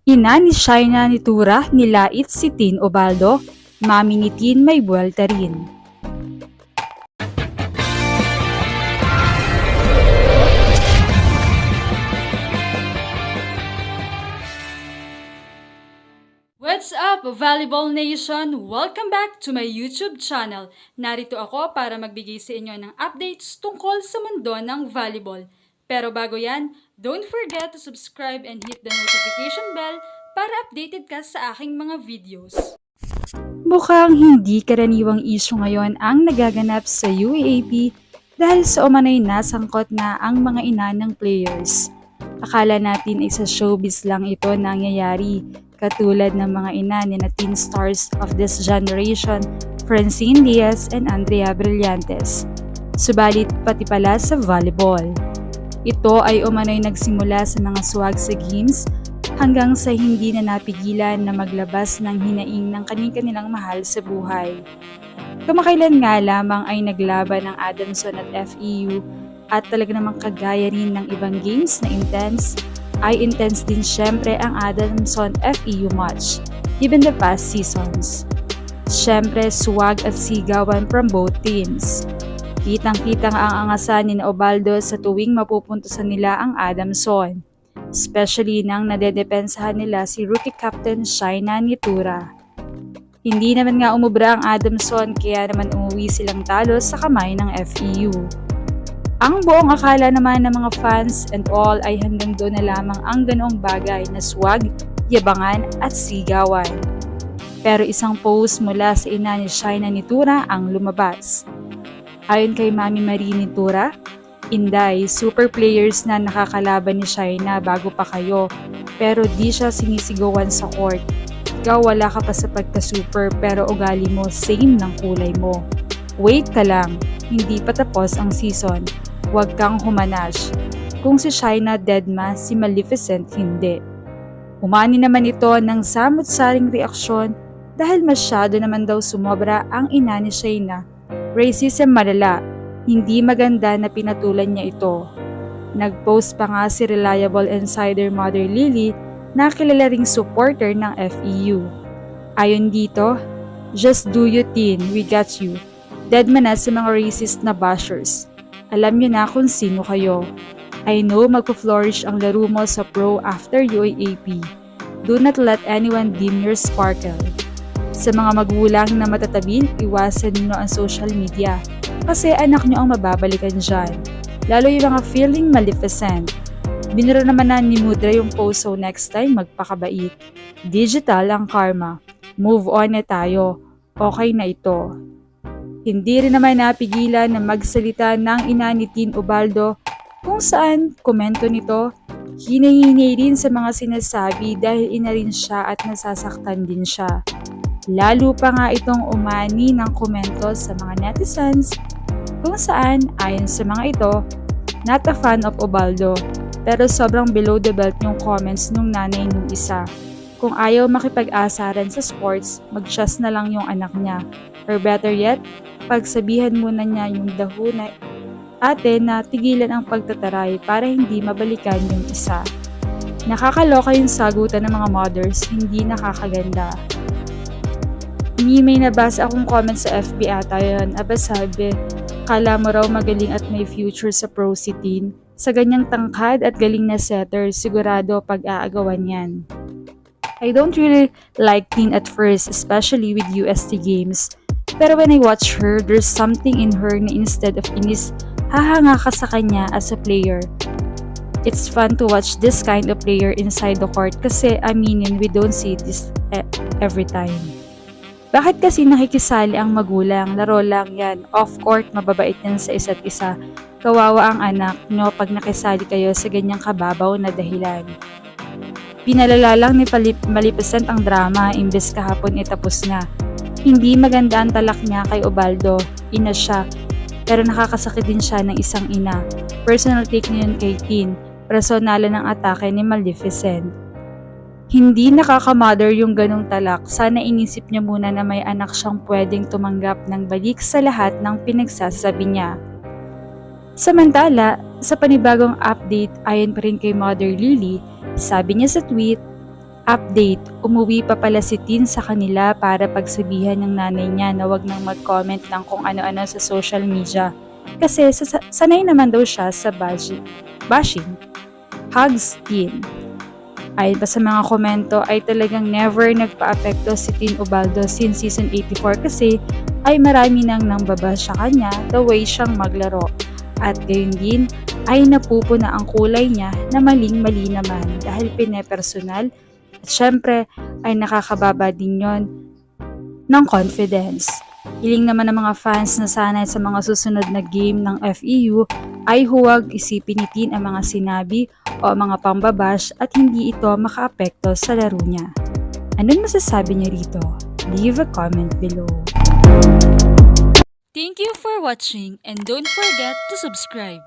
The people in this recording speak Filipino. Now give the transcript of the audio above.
Ina ni Shaina ni Tura nilait si Tin Ubaldo, mami ni Tin may buwelta rin. What's up, Volleyball Nation? Welcome back to my YouTube channel. Narito ako para magbigay sa inyo ng updates tungkol sa mundo ng volleyball. Pero bago yan, don't forget to subscribe and hit the notification bell para updated ka sa aking mga videos. Mukhang hindi karaniwang issue ngayon ang nagaganap sa UAAP dahil sa umanay nasangkot na ang mga ina ng players. Akala natin ay sa showbiz lang ito nangyayari, katulad ng mga ina ni na teen stars of this generation, Francine Diaz and Andrea Brillantes. Subalit pati pala sa volleyball. Ito ay umano'y nagsimula sa mga swag sa games hanggang sa hindi na napigilan na maglabas ng hinaing ng kanilang mahal sa buhay. Kamakailan nga lamang ay naglaban ng Adamson at FEU at talaga namang kagaya rin ng ibang games na intense, ay intense din syempre ang Adamson FEU match, even the past seasons. Syempre swag at sigawan from both teams. Kitang-kita nga ang angasan ni Ubaldo sa tuwing mapupuntusan nila ang Adamson, especially nang nadedepensahan nila si rookie captain Shaina ni Tura. Hindi naman nga umubra ang Adamson kaya naman umuwi silang talo sa kamay ng FEU. Ang buong akala naman ng mga fans and all ay hanggang doon na lamang ang ganoong bagay na swag, yabangan at sigawan. Pero isang post mula sa ina ni Shaina ni Tura ang lumabas. Ayon kay Mami Marie ni Tura, Inday, super players na nakakalaban ni Shaina bago pa kayo, pero di siya sinisigawan sa court. Ikaw wala ka pa sa pagka-super pero ugali mo same ng kulay mo. Wait ka lang, hindi pa tapos ang season. Huwag kang humanash. Kung si Shaina deadma, si Maleficent hindi. Umani naman ito ng samot-saring reaksyon dahil masyado naman daw sumobra ang ina ni Shaina. Racism malala, hindi maganda na pinatulan niya ito. Nag-post pa nga si reliable insider Mother Lily na kilala ring supporter ng FEU. Ayon dito, just do you teen, we got you. Deadman na sa mga racist na bashers. Alam niyo na kung sino kayo. I know magpo-flourish ang laro mo sa pro after UAAP. Do not let anyone dim your sparkle. Sa mga magulang na matatabil, iwasan niyo ang social media kasi anak niyo ang mababalikan dyan. Lalo yung mga feeling Maleficent. Biniro naman na ni Mudra yung post so next time magpakabait. Digital ang karma. Move on na tayo. Okay na ito. Hindi rin naman napigilan na magsalita ng ina ni Tin Ubaldo kung saan komento nito, hinahinay rin sa mga sinasabi dahil ina rin siya at nasasaktan din siya. Lalo pa nga itong umani ng komento sa mga netizens kung saan ayon sa mga ito, not a fan of Ubaldo pero sobrang below the belt yung comments nung nanay nung isa. Kung ayaw makipag-asaran sa sports, mag-trust na lang yung anak niya. Or better yet, pagsabihan muna niya yung daho na ate na tigilan ang pagtataray para hindi mabalikan yung isa. Nakakaloka yung sagutan ng mga mothers, hindi nakakaganda. May nabasa akong comment sa FB ata yun, sabi, kala mo raw magaling at may future sa pro si Tin. Sa ganyang tangkad at galing na setter, sigurado pag-aagawan yan. I don't really like Tin at first, especially with UST games. Pero when I watch her, there's something in her na instead of inis, hahanga ka sa kanya as a player. It's fun to watch this kind of player inside the court kasi aminin we don't see this every time. Bakit kasi nakikisali ang magulang? Laro lang yan. Off-court, mababait yan sa isa't isa. Kawawa ang anak nyo pag nakisali kayo sa ganyang kababaw na dahilan. Pinalala lang ni Maleficent ang drama imbes kahapon itapos na. Hindi maganda ang talak niya kay Ubaldo. Ina siya. Pero nakakasakit din siya ng isang ina. Personal take niya yun kay Tin. Personalan ng atake ni Maleficent. Hindi nakaka-mother yung ganong talak. Sana inisip niya muna na may anak siyang pwedeng tumanggap ng balik sa lahat ng pinagsasabi niya. Samantala, sa panibagong update ayon pa rin kay Mother Lily, sabi niya sa tweet, Update, umuwi pa pala si Tin sa kanila para pagsabihan ng nanay niya na wag nang mag-comment ng kung ano-ano sa social media. Kasi sanay naman daw siya sa bashing. Hugs Tin. Ayon pa sa mga komento ay talagang never nagpa-apekto si Tin Ubaldo since season 84 kasi ay marami nang nambabash sa kanya the way siyang maglaro. At gayon din ay napupuna ang kulay niya na maling-mali naman dahil pinepersonal at syempre ay nakakababa din yon ng confidence. Hiling naman ng mga fans na sana sa mga susunod na game ng FEU ay huwag isipin ni Tin ang mga sinabi o mga pambabash at hindi ito makaapekto sa laro niya. Anong masasabi niya rito? Leave a comment below. Thank you for watching and don't forget to subscribe.